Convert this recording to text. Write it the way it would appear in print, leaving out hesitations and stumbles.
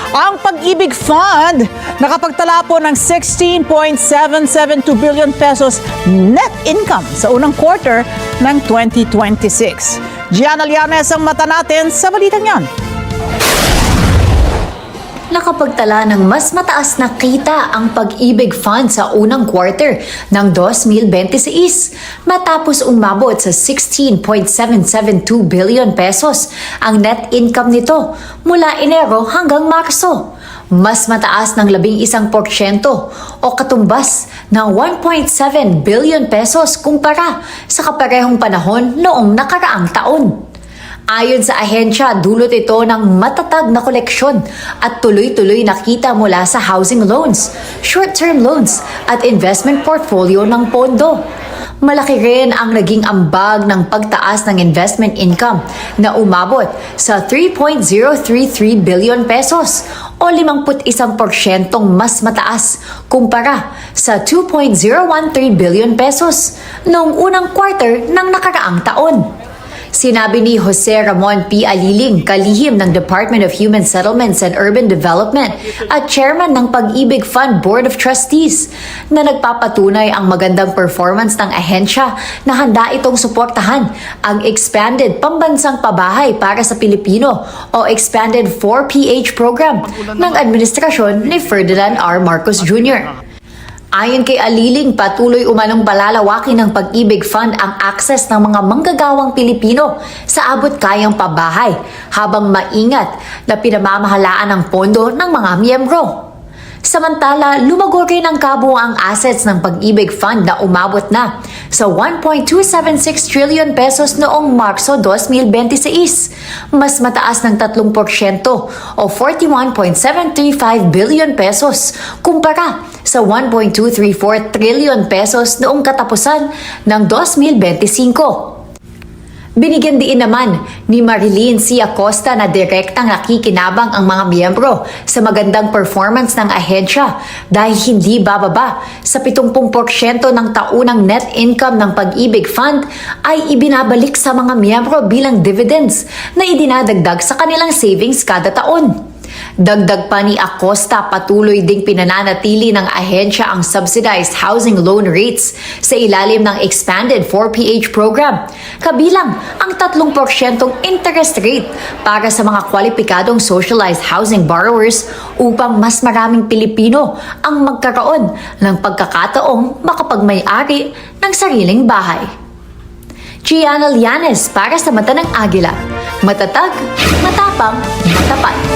Ang Pag-ibig Fund nakapagtala po ng 16.772 billion pesos net income sa unang quarter ng 2026. Gianna Llanes ang mata natin sa balitang yan. Nakapagtala ng mas mataas na kita ang Pag-ibig Fund sa unang quarter ng 2026 matapos umabot sa 16.772 billion pesos ang net income nito mula Enero hanggang Marso. Mas mataas ng 11% o katumbas ng 1.7 billion pesos kumpara sa kaparehong panahon noong nakaraang taon. Ayon sa ahensya, dulot ito ng matatag na koleksyon at tuloy-tuloy na kita mula sa housing loans, short-term loans at investment portfolio ng pondo. Malaki rin ang naging ambag ng pagtaas ng investment income na umabot sa 3.033 billion pesos o 51% mas mataas kumpara sa 2.013 billion pesos noong unang quarter ng nakaraang taon. Sinabi ni Jose Ramon P. Aliling, kalihim ng Department of Human Settlements and Urban Development at chairman ng Pag-ibig Fund Board of Trustees, na nagpapatunay ang magandang performance ng ahensya na handa itong suportahan ang Expanded Pambansang Pabahay para sa Pilipino o Expanded 4PH program ng administrasyon ni Ferdinand R. Marcos Jr. Ayon kay Aliling, patuloy umanong palalawakin ng Pag-ibig Fund ang access ng mga manggagawang Pilipino sa abot-kayang pabahay habang maingat na pinamamahalaan ang pondo ng mga miyembro. Samantala, lumago rin ang kabuuang assets ng Pag-ibig Fund na umabot na sa 1.276 trillion pesos noong Marso 2026, mas mataas ng 3% o 41.735 billion pesos kumpara sa 1.234 trillion pesos noong katapusan ng 2025. Binigyan diin naman ni Marilyn C. Acosta na direktang nakikinabang ang mga miyembro sa magandang performance ng ahensya dahil hindi bababa sa 70% ng taunang net income ng Pag-ibig Fund ay ibinabalik sa mga miyembro bilang dividends na idinadagdag sa kanilang savings kada taon. Dagdag pa ni Acosta, patuloy ding pinananatili ng ahensya ang subsidized housing loan rates sa ilalim ng Expanded 4PH program, kabilang ang 3% interest rate para sa mga kwalipikadong socialized housing borrowers upang mas maraming Pilipino ang magkaroon ng pagkakataong makapagmay-ari ng sariling bahay. Gianna Llanes para sa Mata ng Agila. Matatag, matapang, matapat.